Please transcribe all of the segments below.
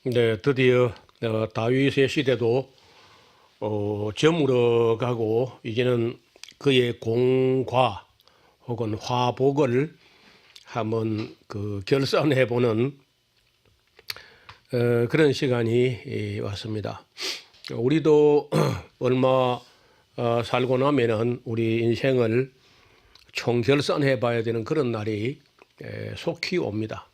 네, 드디어 다윗의 시대도 저물어 가고 이제는 그의 공과 혹은 화복을 한번 결산해 보는 그런 시간이 왔습니다. 우리도 얼마 살고 나면은 우리 인생을 총결산해 봐야 되는 그런 날이 속히 옵니다.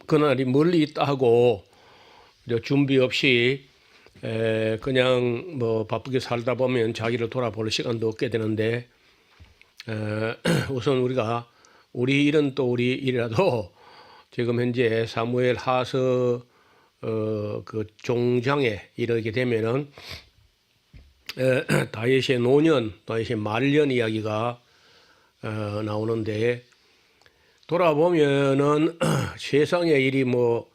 그날이 멀리 있다 하고 준비 없이 그냥 뭐 바쁘게 살다 보면 자기를 돌아볼 시간도 없게 되는데, 우선 우리 일은 또 우리 일이라도 지금 현재 사무엘 하서 그 종장에 이르게 되면은 다윗의 노년, 다윗의 말년 이야기가 나오는데, 돌아보면은 세상의 일이 뭐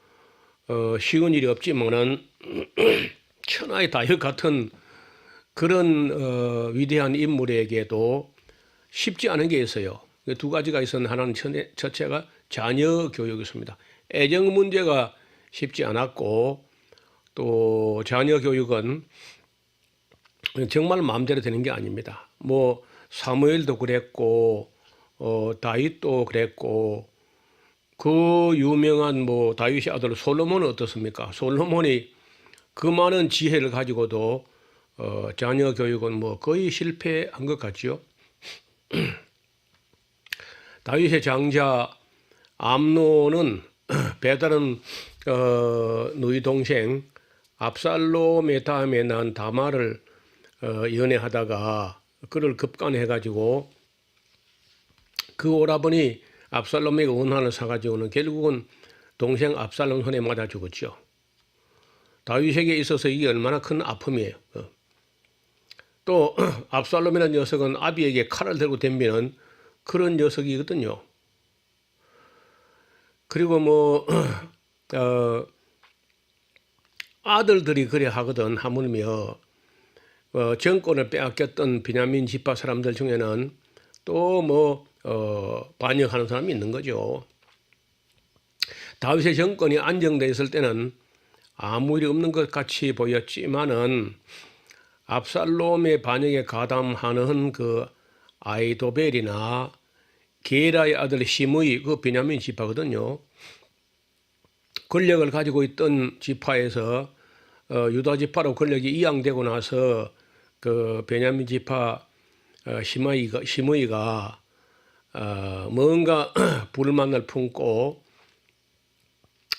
쉬운 일이 없지만은 천하의 다윗 같은 그런 위대한 인물에게도 쉽지 않은 게 있어요. 두 가지가 있었는데, 하나는 첫째가 자녀 교육이었습니다. 애정 문제가 쉽지 않았고, 또 자녀 교육은 정말 마음대로 되는 게 아닙니다. 뭐 사무엘도 그랬고 다윗도 그랬고, 그 유명한 뭐 다윗의 아들 솔로몬은 어떻습니까? 솔로몬이 그 많은 지혜를 가지고도 자녀 교육은 뭐 거의 실패한 것 같죠. 다윗의 장자 암논은 배다른 누이 동생 압살롬의 다음에 난 다말을 연애하다가 그를 급간해가지고 그 오라버니 압살롬에게 원한을 사가지고는 결국은 동생 압살롬 손에 맞아 죽었죠. 다윗에게 있어서 이게 얼마나 큰 아픔이에요. 또 압살롬이라는 녀석은 아비에게 칼을 들고 덤비는 그런 녀석이거든요. 그리고 뭐 아들들이 그래 하거든. 하물며 정권을 빼앗겼던 베냐민 지파 사람들 중에는 또 뭐 반역하는 사람이 있는 거죠. 다윗의 정권이 안정돼 있을 때는 아무 일이 없는 것 같이 보였지만은 압살롬의 반역에 가담하는 그 아이도벨이나 게라의 아들 시므이, 그 베냐민 지파거든요. 권력을 가지고 있던 지파에서 유다 지파로 권력이 이양되고 나서 그 베냐민 지파 시므이가 뭔가 불만을 품고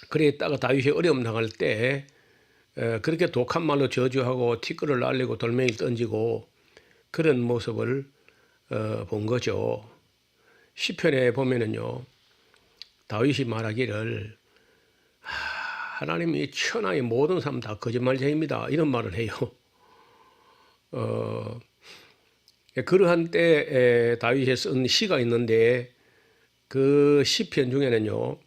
그랬다가 다윗이 어려움 당할 때 그렇게 독한 말로 저주하고 티끌을 날리고 돌멩이를 던지고 그런 모습을 본 거죠. 시편에 보면은요, 다윗이 말하기를 하나님이 천하의 모든 사람 다 거짓말쟁이입니다, 이런 말을 해요. 그러한 때 다윗이 쓴 시가 있는데, 그 시편 중에는요,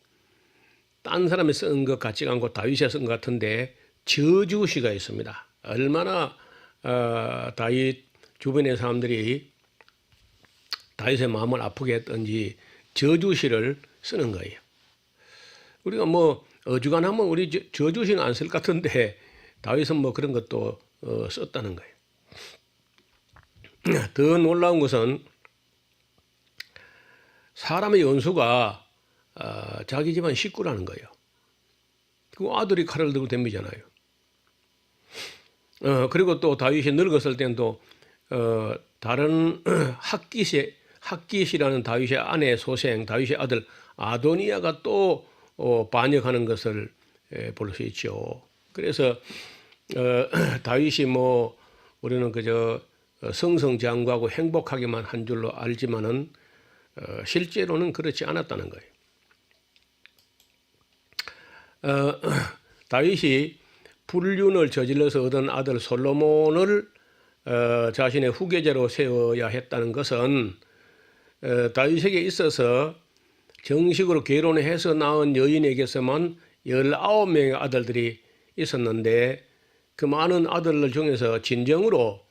딴 사람이 쓴 것 같지가 않고 다윗이 쓴 것 같은데 저주시가 있습니다. 얼마나 다윗 주변의 사람들이 다윗의 마음을 아프게 했던지 저주시를 쓰는 거예요. 우리가 뭐 어지간하면 우리 저주시는 안 쓸 것 같은데 다윗은 뭐 그런 것도 썼다는 거예요. 더 놀라운 것은 사람의 연수가 자기 집안 식구라는 거예요. 그 아들이 칼을 들고 덤비잖아요. 그리고 또 다윗이 늙었을 때는 또 다른 핫깃이라는 다윗의 아내 소생, 다윗의 아들 아도니아가 또 반역하는 것을 볼 수 있죠. 그래서 다윗이 뭐 우리는 그저 승승장구하고 행복하게만 한 줄로 알지만은 실제로는 그렇지 않았다는 거예요. 다윗이 불륜을 저질러서 얻은 아들 솔로몬을 자신의 후계자로 세워야 했다는 것은 다윗에게 있어서 정식으로 결혼해서 낳은 여인에게서만 19명의 아들들이 있었는데, 그 많은 아들들 중에서 진정으로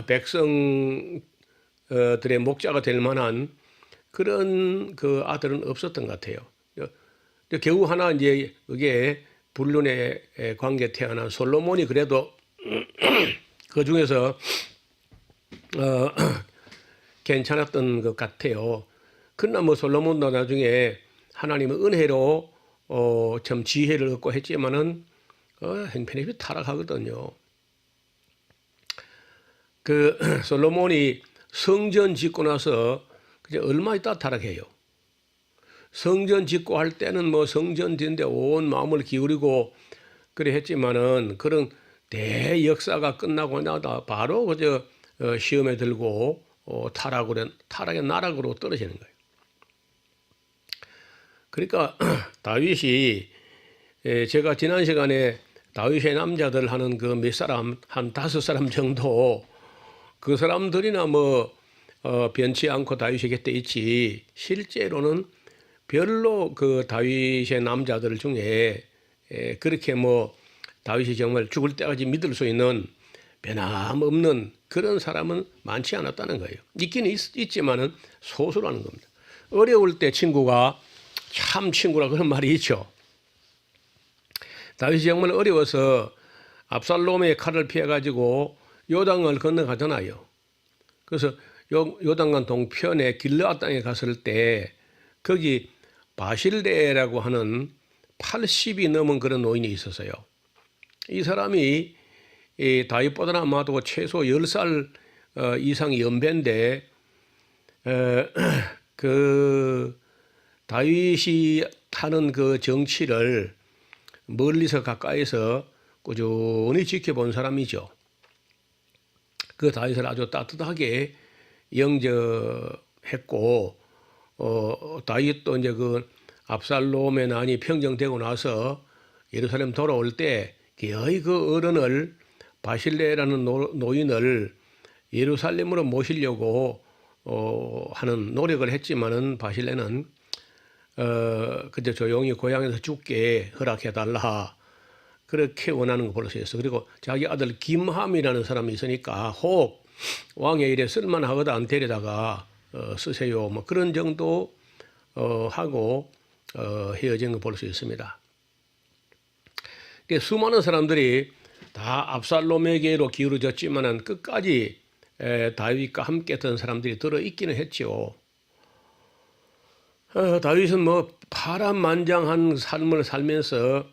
백성들의 목자가 될 만한 그런 그 아들은 없었던 것 같아요. 겨우 하나 이제 그게 불륜의 관계 태어난 솔로몬이 그래도 그 중에서 괜찮았던 것 같아요. 그러나 뭐 솔로몬도 나중에 하나님의 은혜로 참 지혜를 얻고 했지만은 형편이 타락하거든요. 그 솔로몬이 성전 짓고 나서 그저 얼마 있다 타락해요. 성전 짓고 할 때는 뭐 성전 짓는데 온 마음을 기울이고 그래 했지만은 그런 대역사가 끝나고 나다 바로 그저 시험에 들고 타락의 나락으로 떨어지는 거예요. 그러니까 다윗이 제가 지난 시간에 다윗의 남자들 하는 그 몇 사람 한 5사람 정도 그 사람들이나 뭐 변치 않고 다윗의 곁에 있지 실제로는 별로 그 다윗의 남자들 중에 그렇게 뭐 다윗이 정말 죽을 때까지 믿을 수 있는 변함없는 그런 사람은 많지 않았다는 거예요. 있기는 있지만은 소수라는 겁니다. 어려울 때 친구가 참 친구라 그런 말이 있죠. 다윗이 정말 어려워서 압살롬의 칼을 피해가지고 요단강을 건너가잖아요. 그래서 요단강 동편에 길르앗 땅에 갔을 때 거기 바실레라고 하는 80이 넘은 그런 노인이 있었어요. 이 사람이 다윗보다는 아마도 최소 10살 이상 연배인데 그 다윗이 하는 그 정치를 멀리서 가까이서 꾸준히 지켜본 사람이죠. 그 다윗을 아주 따뜻하게 영접했고 다윗도 이제 그 압살롬의 난이 평정되고 나서 예루살렘 돌아올 때 기어이 그 어른을 바실레라는 노인을 예루살렘으로 모시려고 하는 노력을 했지만은 바실레는 그저 조용히 고향에서 죽게 허락해달라 그렇게 원하는 거 볼 수 있어. 그리고 자기 아들 김함이라는 사람이 있으니까 혹 왕의 일에 쓸만하거든 데려다가 쓰세요. 뭐 그런 정도 하고 헤어진 거 볼 수 있습니다. 수많은 사람들이 다 압살롬에게로 기울어졌지만은 끝까지 다윗과 함께 했던 사람들이 들어 있기는 했죠. 다윗은 뭐 파란만장한 삶을 살면서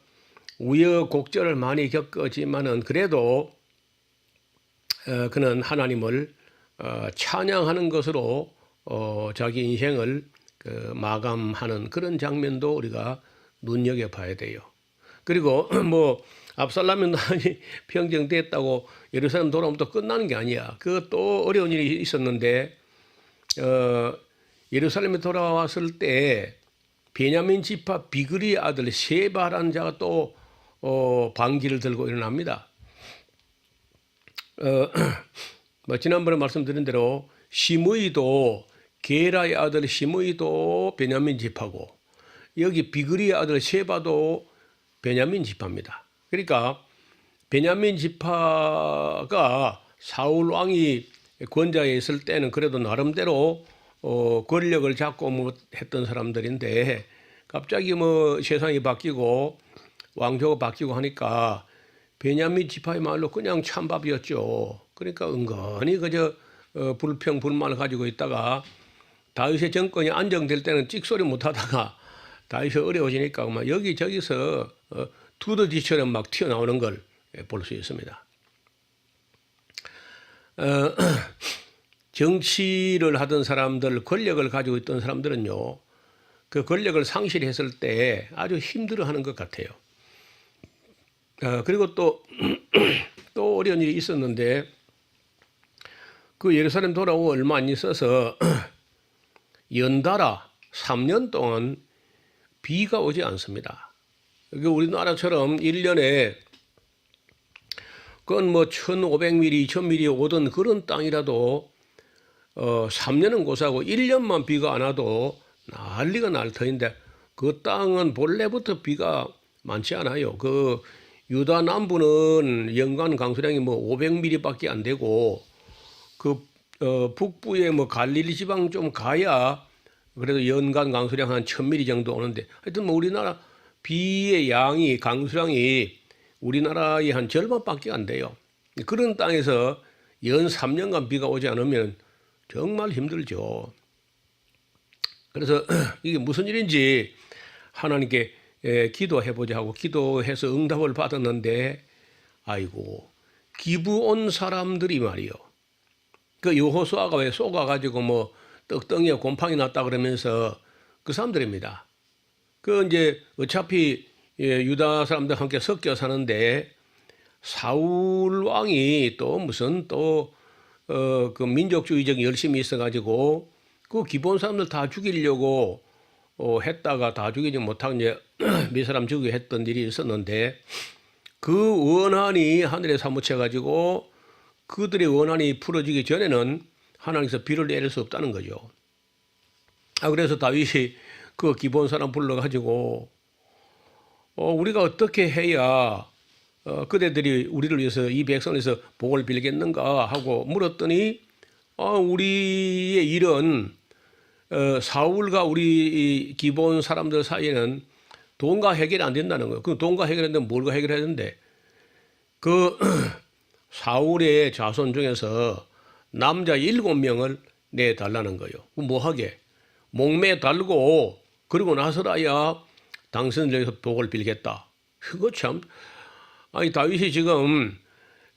우여곡절을 많이 겪었지만은 그래도 그는 하나님을 찬양하는 것으로 자기 인생을 마감하는 그런 장면도 우리가 눈여겨봐야 돼요. 그리고 뭐 압살롬이 평정됐다고 예루살렘 돌아오면 또 끝나는 게 아니야. 또 어려운 일이 있었는데 예루살렘에 돌아왔을 때 베냐민 지파 비그리의 아들 세바라는 자가 또 반기를 들고 일어납니다. 뭐 지난번에 말씀드린 대로 시므이도 게라의 아들 시므이도 베냐민 지파고 여기 비그리의 아들 세바도 베냐민 지파입니다. 그러니까 베냐민 지파가 사울 왕이 권좌에 있을 때는 그래도 나름대로 권력을 잡고 뭐 했던 사람들인데 갑자기 뭐 세상이 바뀌고 왕조가 바뀌고 하니까 베냐민 지파의 말로 그냥 찬밥이었죠. 그러니까 은근히 그저 불평 불만을 가지고 있다가 다윗의 정권이 안정될 때는 찍소리 못하다가 다윗이 어려워지니까 막 여기저기서 두더지처럼 막 튀어나오는 걸 볼 수 있습니다. 정치를 하던 사람들, 권력을 가지고 있던 사람들은요, 그 권력을 상실했을 때 아주 힘들어하는 것 같아요. 그리고 또 어려운 일이 있었는데 그 예루살렘 돌아오고 얼마 안 있어서 연달아 3년 동안 비가 오지 않습니다. 우리나라처럼 1년에 그건 뭐 1,500mm, 2,000mm 오던 그런 땅이라도 3년은 고사하고 1년만 비가 안 와도 난리가 날 터인데 그 땅은 본래부터 비가 많지 않아요. 그 유다 남부는 연간 강수량이 뭐 500mm밖에 안 되고 그 북부에 뭐 갈릴리 지방 좀 가야 그래도 연간 강수량 한 1,000mm 정도 오는데 하여튼 뭐 우리나라 비의 양이 강수량이 우리나라의 한 절반밖에 안 돼요. 그런 땅에서 연 3년간 비가 오지 않으면 정말 힘들죠. 그래서 이게 무슨 일인지 하나님께 기도해보자 하고 기도해서 응답을 받았는데, 아이고, 기브온 사람들이 말이요. 그 여호수아가 왜 쏘가가지고 뭐 떡덩이에 곰팡이 났다 그러면서 그 사람들입니다. 그 이제 어차피 유다 사람들 함께 섞여 사는데 사울 왕이 또 무슨 또 그 민족주의적 열심이 있어가지고 그 기본 사람들 다 죽이려고 했다가 다 죽이지 못하고 이제 몇 사람 죽이고 했던 일이 있었는데, 그 원한이 하늘에 사무쳐가지고 그들의 원한이 풀어지기 전에는 하나님께서 비를 내릴 수 없다는 거죠. 그래서 다윗이 그 기본 사람 불러가지고 우리가 어떻게 해야 그대들이 우리를 위해서 이 백성에서 복을 빌겠는가 하고 물었더니, 우리의 일은 사울과 우리 기본 사람들 사이에는 돈과 해결이 안 된다는 거예요. 그 돈과 해결했는데 뭘과 해결해야 되는데, 그 사울의 자손 중에서 남자 7명을 내달라는 거예요. 뭐하게? 목매 달고 그러고 나서라야 당신들에서 복을 빌겠다. 그거 참, 아니 다윗이 지금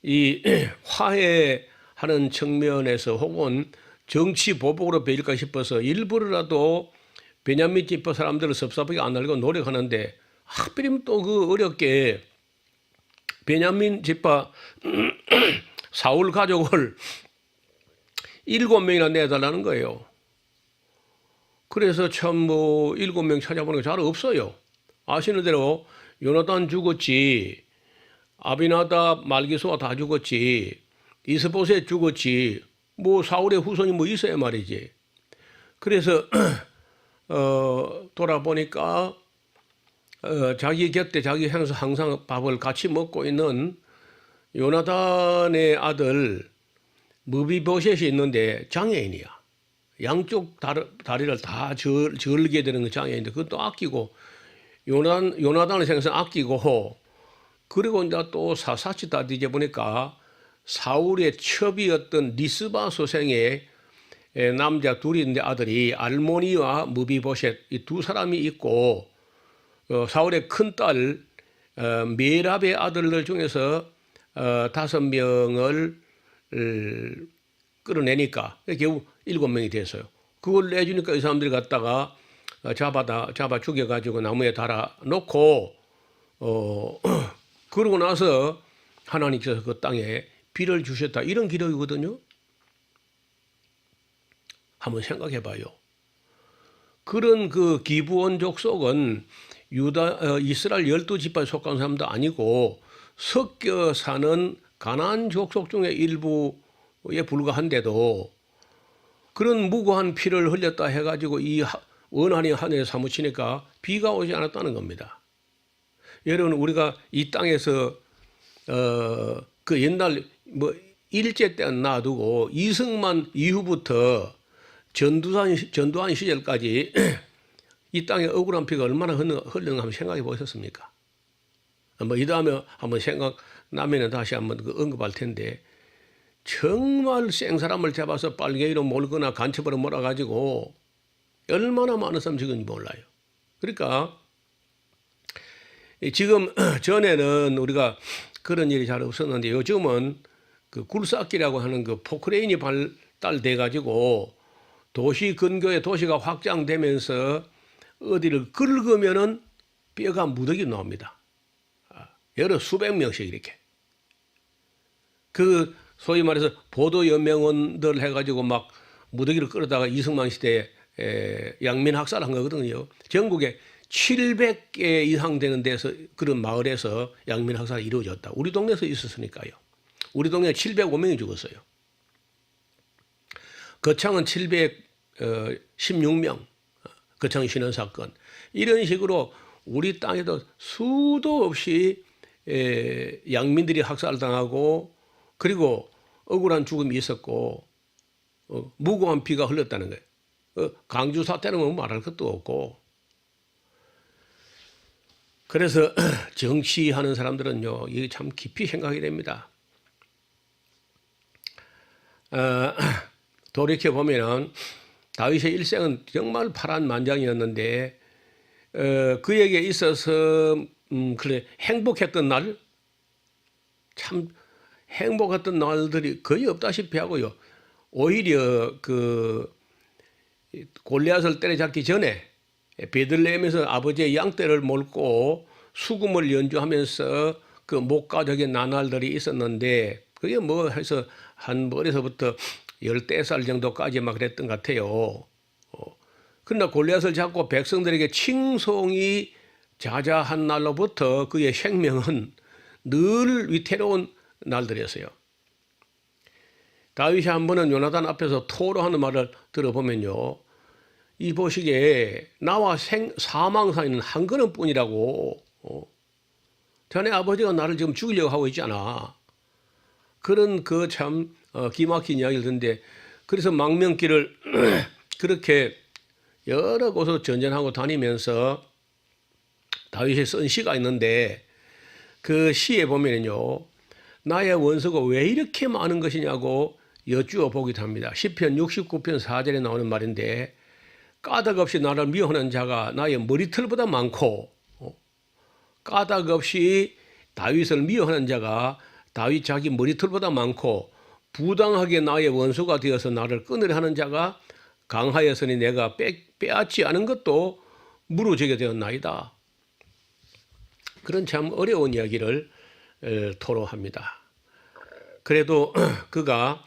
이 화해하는 측면에서 혹은 정치 보복으로 빌릴까 싶어서 일부러라도 베냐민 지파 사람들을 섭섭하게 안 하려고 노력하는데, 하필이면 또 그 어렵게 베냐민 지파 사울 가족을 7명이나 내달라는 거예요. 그래서 참 뭐 7명 찾아보는 게 잘 없어요. 아시는 대로 요나단 죽었지, 아비나답 말기소가 다 죽었지, 이스보셋 죽었지, 뭐 사울의 후손이 뭐 있어야 말이지. 그래서 돌아보니까 자기 곁에 자기 항상 밥을 같이 먹고 있는 요나단의 아들 무비보셋이 있는데 장애인이야. 양쪽 다리를 다 절게 되는 그 장애인인데 그것도 아끼고, 요나단을 생각해서 아끼고, 그리고 이제 또 사사치 다 뒤져보니까 사울의 첩이었던 리스바 소생의 남자 둘이 있는데 아들이 알모니와 무비보셋 이 두 사람이 있고, 사울의 큰딸 메랍의 아들들 중에서 5명을 끌어내니까 결국 7명이 됐어요. 그걸 내주니까 이 사람들이 갖다가 잡아 죽여가지고 나무에 달아놓고 그러고 나서 하나님께서 그 땅에 비를 주셨다, 이런 기록이거든요. 한번 생각해 봐요. 그런 그 기브온 족속은 이스라엘 12지파에 속한 사람도 아니고 섞여 사는 가나안 족속 중에 일부에 불과한데도 그런 무고한 피를 흘렸다 해가지고 이 원한이 하늘에 사무치니까 비가 오지 않았다는 겁니다. 여러분, 우리가 이 땅에서 그 옛날 뭐 일제 때 놔두고 이승만 이후부터 전두환 시절까지 이 땅에 억울한 피가 얼마나 흘렀는가 한번 생각해 보셨습니까? 뭐 이 다음에 한번 생각나면 다시 한번 그 언급할 텐데, 정말 생사람을 잡아서 빨갱이로 몰거나 간첩으로 몰아가지고 얼마나 많은 사람 죽은지 몰라요. 그러니까 지금 전에는 우리가 그런 일이 잘 없었는데 요즘은 그 굴삭기라고 하는 그 포크레인이 발달돼 가지고 도시 근교에 도시가 확장되면서 어디를 긁으면은 뼈가 무더기 나옵니다. 여러 수백 명씩 이렇게. 그 소위 말해서 보도연맹원들 해가지고 막 무더기를 끌어다가 이승만 시대에 양민 학살한 거거든요. 전국에 700개 이상 되는 데서, 그런 마을에서 양민 학살이 이루어졌다. 우리 동네에서 있었으니까요. 우리 동네에 705명이 죽었어요. 거창은 716명, 거창 신원 사건. 이런 식으로 우리 땅에도 수도 없이 양민들이 학살당하고, 그리고 억울한 죽음이 있었고, 무고한 피가 흘렀다는 거예요. 강주 사태는 뭐 말할 것도 없고. 그래서 정치하는 사람들은요, 이게 참 깊이 생각이 됩니다. 돌이켜 보면은 다윗의 일생은 정말 파란만장이었는데 그에게 있어서 그래 행복했던 날, 참 행복했던 날들이 거의 없다시피 하고요. 오히려 그 골리앗을 때려잡기 전에 베들레헴에서 아버지의 양떼를 몰고 수금을 연주하면서 그 목가적인 나날들이 있었는데 그게 뭐 해서 한 어려서부터 14살 정도까지 막 그랬던 것 같아요. 그러나 골리앗을 잡고 백성들에게 칭송이 자자한 날로부터 그의 생명은 늘 위태로운 날들이었어요. 다윗이 한 번은 요나단 앞에서 토로하는 말을 들어보면요. 이 보시기에 나와 사망 사이는 한 걸음뿐이라고. 자네 아버지가 나를 지금 죽이려고 하고 있잖아. 그런 그 참 기막힌 이야기를 듣는데 그래서 망명길을 그렇게 여러 곳으로 전전하고 다니면서 다윗이 쓴 시가 있는데 그 시에 보면요. 나의 원수가 왜 이렇게 많은 것이냐고 여쭈어 보기도 합니다. 시편 69편 4절에 나오는 말인데 까닭 없이 나를 미워하는 자가 나의 머리털보다 많고 까닭 없이 다윗을 미워하는 자가 다윗 자기 머리털보다 많고 부당하게 나의 원수가 되어서 나를 끊으려 하는 자가 강하였으니 내가 빼앗지 않은 것도 무르지게 되었나이다. 그런 참 어려운 이야기를 토로합니다. 그래도 그가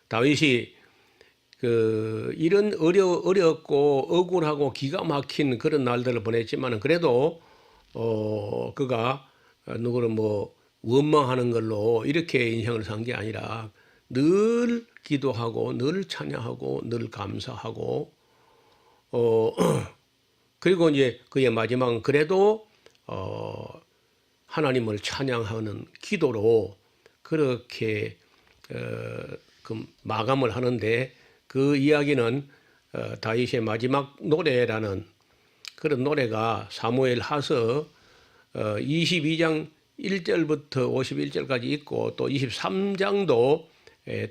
다윗이 이런 어렵고 억울하고 기가 막힌 그런 날들을 보냈지만 그래도 그가 누구를 뭐 원망하는 걸로 이렇게 인생을 산 게 아니라 늘 기도하고 늘 찬양하고 늘 감사하고 그리고 이제 그의 마지막은 그래도 하나님을 찬양하는 기도로 그렇게 그 마감을 하는데 그 이야기는 다윗의 마지막 노래라는 그런 노래가 사무엘 하서 22장 1절부터 51절까지 있고 또 23장도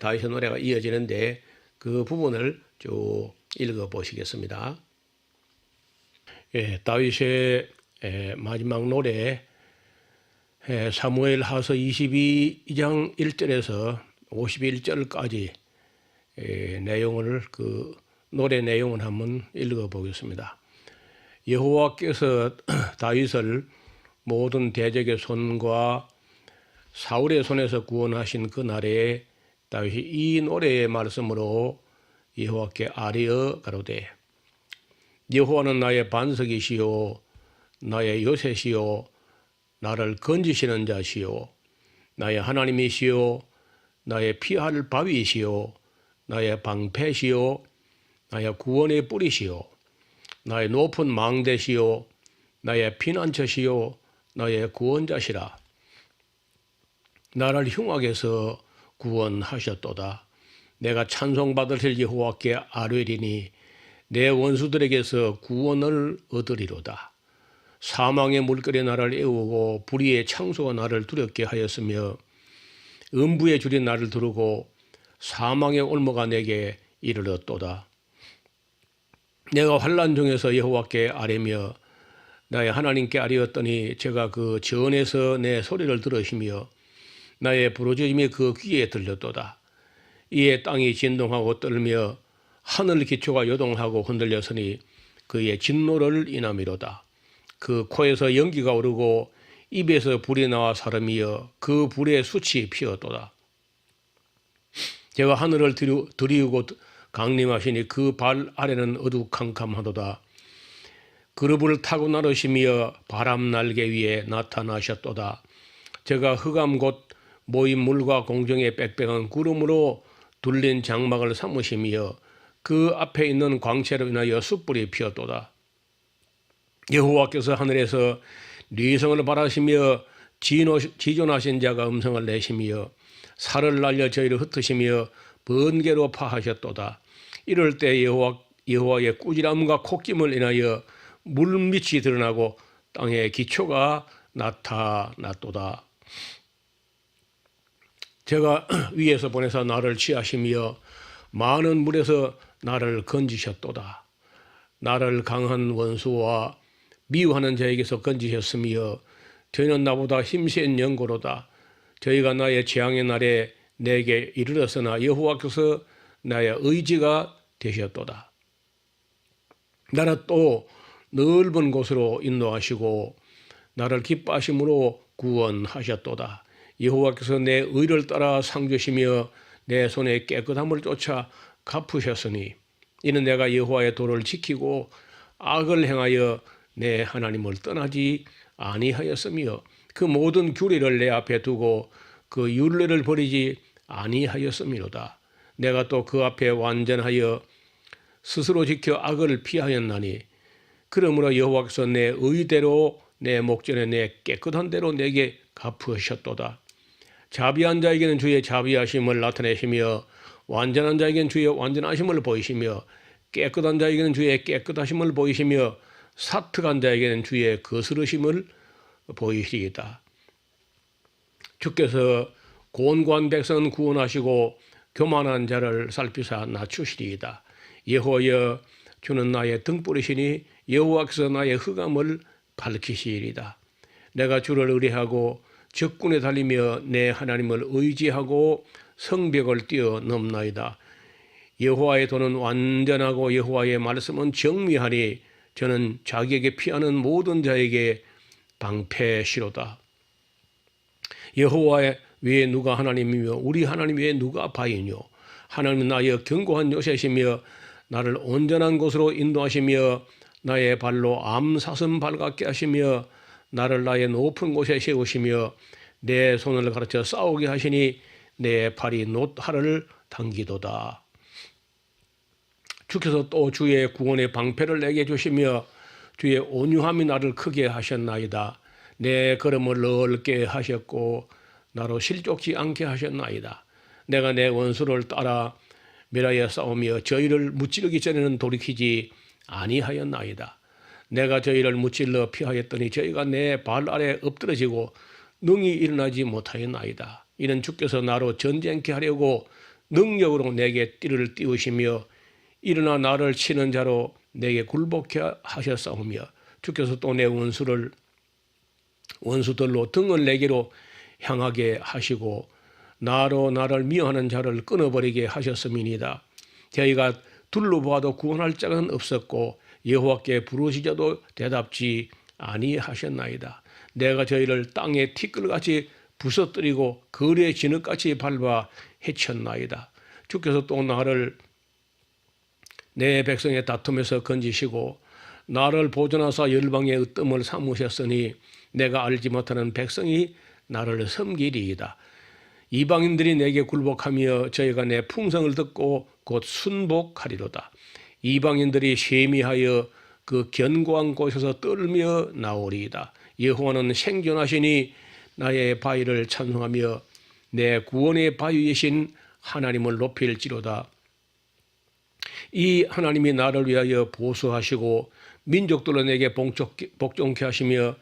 다윗의 노래가 이어지는데 그 부분을 쭉 읽어보시겠습니다. 다윗의 마지막 노래 사무엘 하서 22장 1절에서 51절까지 내용을 그 노래 내용을 한번 읽어보겠습니다. 여호와께서 다윗을 모든 대적의 손과 사울의 손에서 구원하신 그 날에 다윗이 이 노래의 말씀으로 여호와께 아뢰어 가로되 여호와는 나의 반석이시요 나의 요새시요 나를 건지시는 자시요 나의 하나님이시요 나의 피할 바위시요 나의 방패시요 나의 구원의 뿌리시요 나의 높은 망대시요 나의 피난처시요 나의 구원자시라. 나를 흉악에서 구원하셨도다. 내가 찬송받으실 여호와께 아뢰리니 내 원수들에게서 구원을 얻으리로다. 사망의 물결이 나를 애우고 불의의 창소가 나를 두렵게 하였으며 음부의 줄이 나를 두르고 사망의 올무가 내게 이르렀도다. 내가 환난 중에서 여호와께 아뢰며 나의 하나님께 아뢰었더니 제가 그 전에서 내 소리를 들으시며 나의 부르짖음이 그 귀에 들렸도다. 이에 땅이 진동하고 떨며 하늘 기초가 요동하고 흔들렸으니 그의 진노를 인함이로다. 그 코에서 연기가 오르고 입에서 불이 나와 사름이여 그 불의 숯이 피었도다. 제가 하늘을 들이우고 강림하시니 그 발 아래는 어두캄캄하도다. 그룹을 타고 나르시며 바람 날개 위에 나타나셨도다. 제가 흑암 곧 모인 물과 공정의 빽빽한 구름으로 둘린 장막을 삼으시며 그 앞에 있는 광채로 인하여 숯불이 피었도다. 여호와께서 하늘에서 뉘성을 바라시며 지존하신 자가 음성을 내시며 살을 날려 저희를 흩으시며 번개로 파하셨도다. 이럴 때 여호와의 꾸지람과 콧김을 인하여 물밑이 드러나고 땅의 기초가 나타났도다. 제가 위에서 보내사 나를 취하시며 많은 물에서 나를 건지셨도다. 나를 강한 원수와 미워하는 자에게서 건지셨으며 저희는 나보다 힘센 영고로다. 저희가 나의 재앙의 날에 내게 이르렀으나 여호와께서 나의 의지가 되셨도다. 나를 또 넓은 곳으로 인도하시고 나를 기뻐하심으로 구원하셨도다. 여호와께서 내 의를 따라 상 주시며 내 손에 깨끗함을 쫓아 갚으셨으니 이는 내가 여호와의 도를 지키고 악을 행하여 내 하나님을 떠나지 아니하였으며 그 모든 규례를 내 앞에 두고 그 율례를 버리지 아니하였음이로다. 내가 또 그 앞에 완전하여 스스로 지켜 악을 피하였나니 그러므로 여호와께서 내 의대로 내 목전에 내 깨끗한 대로 내게 갚으셨도다. 자비한 자에게는 주의 자비하심을 나타내시며 완전한 자에게는 주의 완전하심을 보이시며 깨끗한 자에게는 주의 깨끗하심을 보이시며 사특한 자에게는 주의 거스르심을 보이시리이다. 주께서 곤고한 백성은 구원하시고 교만한 자를 살피사 낮추시리이다. 여호와여 주는 나의 등불이시니 여호와께서 나의 흑암을 밝히시리이다. 내가 주를 의뢰하고 적군에 달리며 내 하나님을 의지하고 성벽을 뛰어넘나이다. 여호와의 도는 완전하고 여호와의 말씀은 정미하니 저는 자기에게 피하는 모든 자에게 방패시로다. 여호와 외에 누가 하나님이며 우리 하나님 외에 누가 바이뇨. 하나님은 나의 견고한 요새시며 나를 온전한 곳으로 인도하시며 나의 발로 암사슴 발같게 하시며 나를 나의 높은 곳에 세우시며 내 손을 가르쳐 싸우게 하시니 내 팔이 노탈을 당기도다. 주께서 또 주의 구원의 방패를 내게 주시며 주의 온유함이 나를 크게 하셨나이다. 내 걸음을 넓게 하셨고 나로 실족지 않게 하셨나이다. 내가 내 원수를 따라 멸하여 싸우며 저희를 무찌르기 전에는 돌이키지 아니하였나이다. 내가 저희를 무찔러 피하였더니 저희가 내 발 아래 엎드러지고 능히 일어나지 못하였나이다. 이는 주께서 나로 전쟁케 하려고 능력으로 내게 띠를 띄우시며 일어나 나를 치는 자로 내게 굴복케 하셨사오며 주께서 또 내 원수들로 등을 내게로 향하게 하시고 나로 나를 미워하는 자를 끊어버리게 하셨음이니이다. 저희가 둘러보아도 구원할 자는 없었고 여호와께 부르시자도 대답지 아니하셨나이다. 내가 저희를 땅에 티끌같이 부서뜨리고 거리의 진흙같이 밟아 해쳤나이다. 주께서 또 나를 내 백성의 다툼에서 건지시고 나를 보존하사 열방의 으뜸을 삼으셨으니 내가 알지 못하는 백성이 나를 섬기리이다. 이방인들이 내게 굴복하며 저희가 내 풍성을 듣고 곧 순복하리로다. 이방인들이 쉐미하여 그 견고한 곳에서 떨며 나오리이다. 여호와는 생존하시니 나의 바위를 찬송하며 내 구원의 바위이신 하나님을 높일지로다. 이 하나님이 나를 위하여 보수하시고 민족들로 내게 복종케 하시며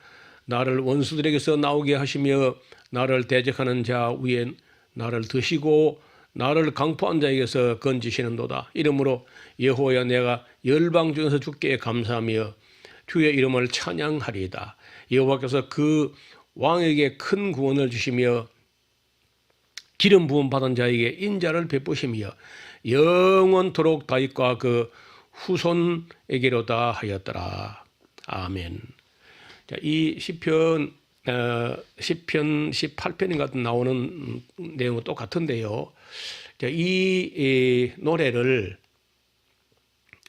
나를 원수들에게서 나오게 하시며 나를 대적하는 자 위에 나를 드시고 나를 강포한 자에게서 건지시는도다. 이러므로 여호와여 내가 열방 중에서 주께 감사하며 주의 이름을 찬양하리이다. 여호와께서 그 왕에게 큰 구원을 주시며 기름 부음 받은 자에게 인자를 베푸시며 영원토록 다윗과 그 후손에게로다 하였더라. 아멘. 자, 이 시편 18편인 같은 나오는 내용은 똑같은데요. 자, 이 노래를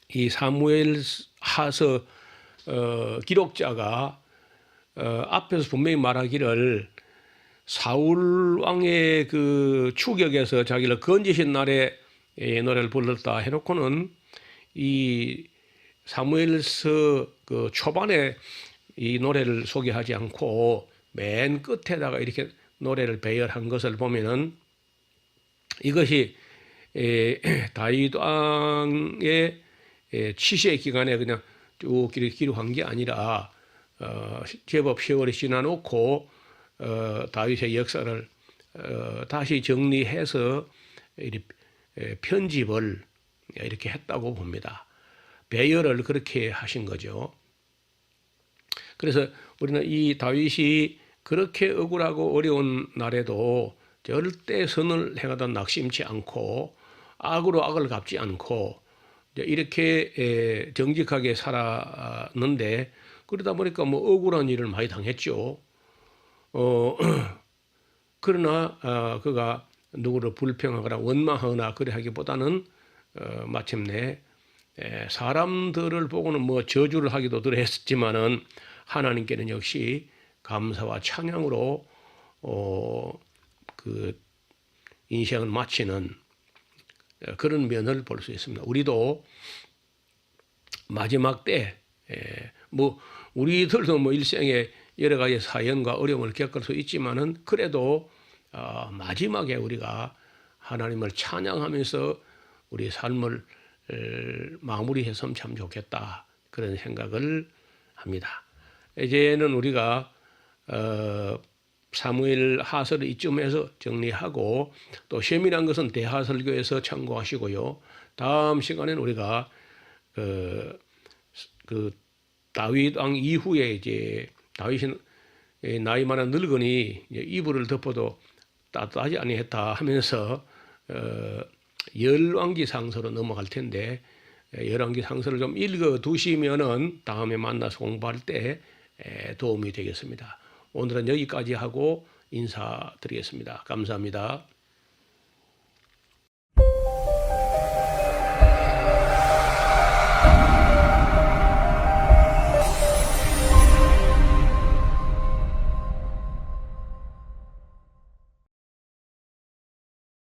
이 사무엘하서 기록자가 앞에서 분명히 말하기를 사울 왕의 그 추격에서 자기를 건지신 날에 노래를 불렀다 해놓고는 이 사무엘서 그 초반에 이 노래를 소개하지 않고 맨 끝에다가 이렇게 노래를 배열한 것을 보면은 이것이 다윗 왕의 치시의 기간에 그냥 쭉 이렇게 기록한 게 아니라 제법 세월이 지나놓고 다윗의 역사를 다시 정리해서 이렇게 편집을 이렇게 했다고 봅니다. 배열을 그렇게 하신 거죠. 그래서 우리는 이 다윗이 그렇게 억울하고 어려운 날에도 절대 선을 행하던 낙심치 않고 악으로 악을 갚지 않고 이렇게 정직하게 살았는데, 그러다 보니까 뭐 억울한 일을 많이 당했죠. 그러나 그가 누구를 불평하거나 원망하거나 그래 하기보다는 마침내 사람들을 보고는 뭐 저주를 하기도 했지만은 하나님께는 역시 감사와 찬양으로 그 인생을 마치는 그런 면을 볼 수 있습니다. 우리도 마지막 때 뭐 우리들도 뭐 일생에 여러 가지 사연과 어려움을 겪을 수 있지만은 그래도 마지막에 우리가 하나님을 찬양하면서 우리 삶을 마무리했으면 참 좋겠다, 그런 생각을 합니다. 이제는 우리가 사무엘 하서를 이쯤에서 정리하고, 또 셈이란 것은 대하설교에서 참고하시고요. 다음 시간에는 우리가 그 다윗 왕 이후에 이제 다윗이 나이 많은 늙으니 이불을 덮어도 따뜻하지 아니했다 하면서 열왕기 상서로 넘어갈 텐데, 열왕기 상서를 좀 읽어 두시면은 다음에 만나서 공부할 때 도움이 되겠습니다. 오늘은 여기까지 하고 인사드리겠습니다. 감사합니다.